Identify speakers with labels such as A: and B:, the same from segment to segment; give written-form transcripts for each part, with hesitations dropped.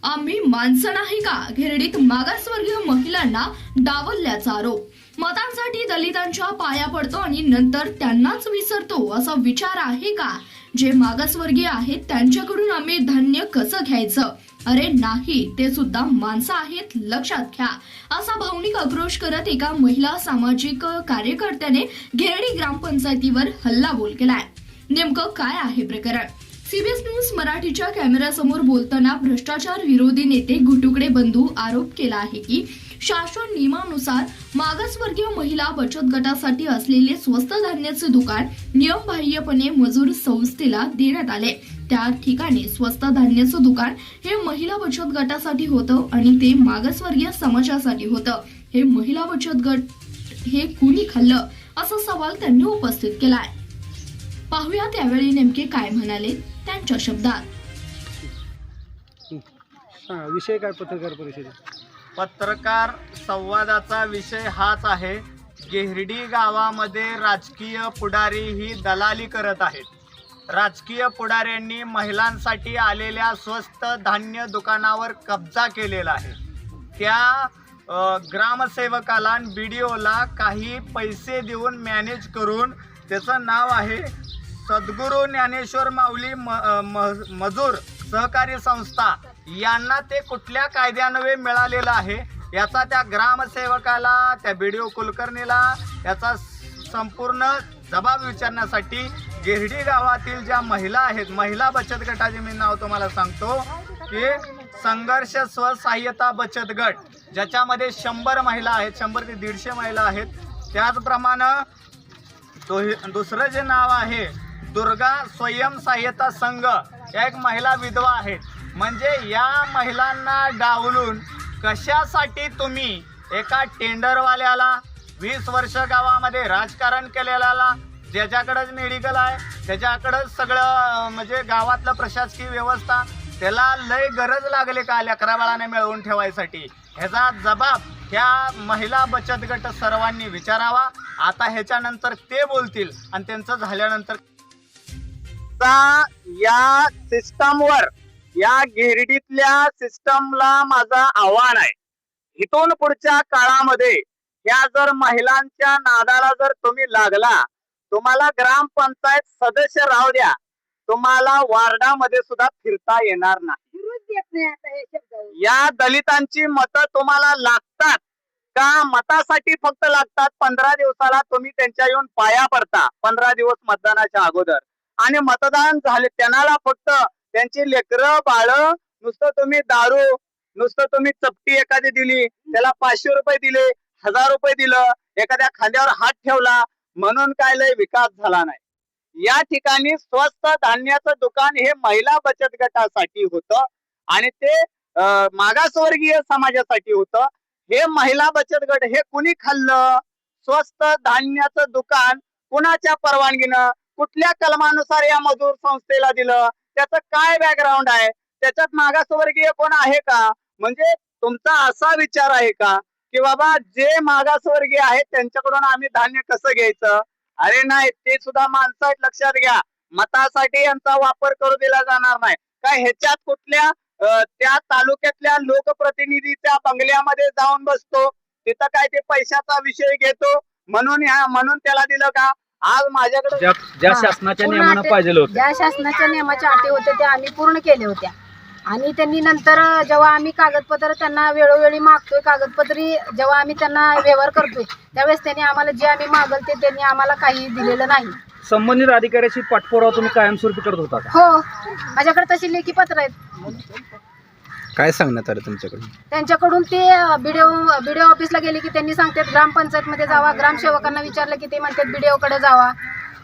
A: आम्ही माणसं नाही का? घेरडीत मागासवर्गीय महिलांना डावलल्याचा आरोप. मतांसाठी दलितांच्या पाया पडतो आणि नंतर त्यांनाच विसरतो असा विचार आहे का? जे मागासवर्गीय आहेत त्यांच्याकडून आम्ही धान्य कसं घ्यायचं? अरे नाही, ते सुद्धा माणसं आहेत, लक्षात घ्या, असा भावनिक आक्रोश करत एका महिला सामाजिक कार्यकर्त्याने घेरडी ग्रामपंचायतीवर हल्लाबोल केलाय. नेमकं काय आहे प्रकरण? सीबीएस न्यूज मराठीच्या कॅमेऱ्यासमोर बोलताना भ्रष्टाचार विरोधी नेते घुटुकडे बंधू आरोप केला आहे की शासन नियमानुसार मागासवर्गीय महिला बचत गटासाठी असलेले स्वस्त धान्याचे दुकान नियमबाह्यपणे मजूर संस्थेला देण्यात आले. त्या ठिकाणी स्वस्त धान्याचं दुकान हे महिला बचत गटासाठी होतं आणि ते मागासवर्गीय समाजासाठी होतं. हे महिला बचत गट हे कुणी खाल्लं असा सवाल त्यांनी उपस्थित केलाय. पाहूया त्यावेळी नेमके काय म्हणाले त्यांच्या शब्दात.
B: विषय काय पत्रकार परिषदेत?
C: पत्रकार संवादाचा विषय हाच आहे. घेरडी गावामध्ये राजकीय पुढारी ही दलाली करत आहेत. राजकीय पुढाऱ्यांनी महिलांसाठी आलेल्या स्वस्त धान्य दुकानावर कब्जा केलेला आहे. त्या ग्रामसेवकाला BDOला काही पैसे देऊन मॅनेज करून, त्याचं नाव आहे सद्गुरू ज्ञानेश्वर माऊली मजूर सहकारी संस्था, यांना ते कुठल्या कायद्यान्वये मिळालेलं आहे याचा त्या ग्रामसेवकाला, त्या BDO कुलकर्णीला याचा संपूर्ण जबाब विचारण्यासाठी घेरडी गावातील ज्या महिला आहेत, महिला बचत गटाचे मी नाव तुम्हाला सांगतो की संघर्ष स्वसहाय्यता बचत गट, ज्याच्यामध्ये 100 महिला आहेत, 100 ते 150 महिला आहेत. त्याचप्रमाणे दुसरं जे नाव आहे दुर्गा स्वयंसहाय्यता संघ, या एक महिला विधवा आहेत. म्हणजे या महिलांना डावलून कशासाठी तुम्ही एका टेंडरवाल्याला, 20 वर्ष गावामध्ये राजकारण केलेल्याला, ज्याच्याकडेच मेडिकल आहे, त्याच्याकडेच सगळं म्हणजे गावातलं प्रशासकीय व्यवस्था, त्याला लय गरज लागली का लेकरा बाळाने मिळवून ठेवायसाठी, ह्याचा जबाब ह्या महिला बचत गट सर्वांनी विचारावा. आता ह्याच्यानंतर ते बोलतील आणि त्यांचं झाल्यानंतर या सिस्टमवर, या घेरडीतल्या सिस्टमला माझं आव्हान आहे. इथून पुढच्या काळामध्ये या जर महिलांच्या नादाला जर तुम्ही लागला, तुम्हाला ग्रामपंचायत सदस्य राहू द्या, तुम्हाला वार्डामध्ये सुद्धा फिरता येणार नाही. या दलितांची मतं तुम्हाला लागतात का? मतासाठी फक्त लागतात. 15 दिवसाला तुम्ही त्यांच्या येऊन पाया पडता, 15 दिवस मतदानाच्या अगोदर, आणि मतदान झाले त्यांना फक्त त्यांची लेकरं बाळ, नुसतं तुम्ही दारू, नुसतं तुम्ही चपटी एखादी दिली, त्याला 500 रुपये दिले, 1000 रुपये दिलं, एखाद्या खांद्यावर हात ठेवला म्हणून काय लय विकास झाला नाही. या ठिकाणी स्वस्त धान्याचं दुकान हे महिला बचत गटासाठी होतं आणि ते मागासवर्गीय समाजासाठी होतं. हे महिला बचत गट हे कुणी खाल्लं? स्वस्त धान्याचं दुकान कुणाच्या परवानगीनं, कुठल्या कलमानुसार या मजूर संस्थेला दिलं? त्याचं काय बॅकग्राऊंड आहे? त्याच्यात मागासवर्गीय कोण आहे का? म्हणजे तुमचा असा विचार आहे का की बाबा जे मागासवर्गीय आहेत त्यांच्याकडून आम्ही धान्य कसं घ्यायचं? अरे नाही, ते सुद्धा माणसं आहेत, लक्षात घ्या. मतासाठी यांचा वापर करू दिला जाणार नाही. काय ह्याच्यात कुठल्या त्या तालुक्यातल्या लोकप्रतिनिधीच्या बंगल्यामध्ये जाऊन बसतो, तिथं काय ते पैशाचा विषय घेतो म्हणून त्याला दिलं का? आज माझ्याकडे
B: ज्या शासनाच्या नियमानं पाहिजे होतं,
D: ज्या शासनाच्या नियमाच्या अटी होत्या त्या आम्ही पूर्ण केल्या होत्या. आणि त्यांनी नंतर जेव्हा आम्ही कागदपत्र त्यांना वेळोवेळी मागतोय, कागदपत्री जेव्हा आम्ही त्यांना व्यवहार करतोय, त्यावेळेस त्यांनी आम्हाला जे आम्ही मागल ते त्यांनी आम्हाला काही दिलेलं नाही.
B: संबंधित अधिकाऱ्याची पाठपुरावा तुम्ही कायमस्वरूपी करत होता का?
D: हो, माझ्याकडे तशी लेखी पत्र आहेत.
E: काय सांगण्यात आलं तुमच्याकडून?
D: त्यांच्याकडून ते BDO ऑफिसला गेले की त्यांनी सांगतात ग्रामपंचायत मध्ये जावा, ग्रामसेवकांना विचारलं की ते म्हणतात BDO कडे जावा.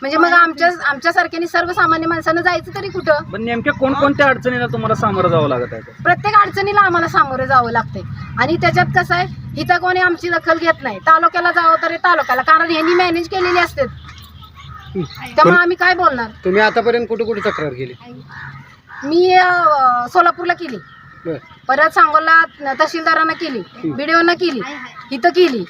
D: म्हणजे मग आमच्यासारख्याने सर्वसामान्य माणसानं जायचं तरी कुठं?
B: पण नेमक्या कोणकोणत्या अडचणीला तुम्हाला सामोरं जावं लागत आहे?
D: प्रत्येक अडचणीला आम्हाला सामोरे जावं लागतंय. आणि त्याच्यात कसं आहे, इथं कोणी आमची दखल घेत नाही. तालुक्याला जावं तरी तालुक्याला, कारण यांनी मॅनेज केलेली असते, त्यामुळे आम्ही काय बोलणार?
E: तुम्ही आतापर्यंत कुठे कुठे तक्रार केली?
D: मी सोलापूरला केली, परत सांगोला तहसीलदारांना केली, BDOना केली, इथं केली,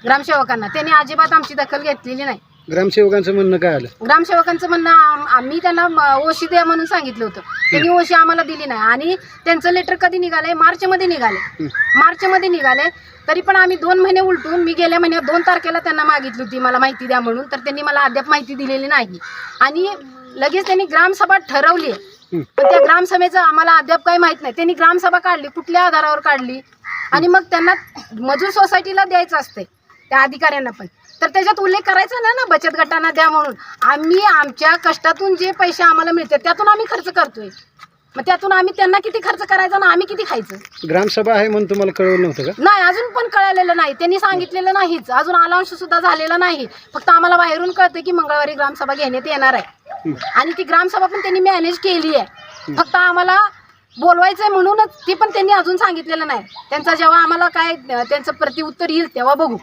D: ग्रामसेवकांना. त्यांनी अजिबात आमची दखल घेतलेली नाही.
E: ग्रामसेवकांचं म्हणणं काय आलं?
D: ग्रामसेवकांचं म्हणणं आम्ही त्यांना ओशी द्या म्हणून सांगितलं होतं. त्यांनी ओशी आम्हाला दिली नाही आणि त्यांचं लेटर कधी निघालंय? मार्चमध्ये निघाले. तरी पण आम्ही 2 महिने उलटून मी गेल्या महिन्यात 2 तारखेला त्यांना मागितली होती मला माहिती द्या म्हणून, तर त्यांनी मला अद्याप माहिती दिलेली नाही आणि लगेच त्यांनी ग्रामसभा ठरवली पण त्या ग्रामसभेचं आम्हाला अद्याप काही माहित नाही. त्यांनी ग्रामसभा काढली, कुठल्या आधारावर काढली आणि मग त्यांना मजूर सोसायटीला द्यायचं असते त्या अधिकाऱ्यांना पण, तर त्याच्यात उल्लेख करायचा ना बचत गटांना द्या म्हणून. आम्ही आमच्या कष्टातून जे पैसे आम्हाला मिळतात त्यातून आम्ही खर्च करतोय, मग त्यातून आम्ही त्यांना किती खर्च करायचा ना आम्ही किती खायचं?
E: ग्रामसभा आहे म्हणून तुम्हाला कळवलं नव्हतं का?
D: नाही, अजून पण कळलेलं नाही, त्यांनी सांगितलेलं नाहीच, अजून अलाउन्स सुद्धा झालेला नाही. फक्त आम्हाला बाहेरून कळतं की मंगळवारी ग्रामसभा घेण्यात येणार आहे आणि ती ग्रामसभा पण त्यांनी मॅनेज केली आहे. फक्त आम्हाला बोलवायचंय म्हणूनच, ती पण त्यांनी अजून सांगितलेलं नाही. त्यांचा जेव्हा आम्हाला काय त्यांचं प्रतिउत्तर येईल तेव्हा बघू.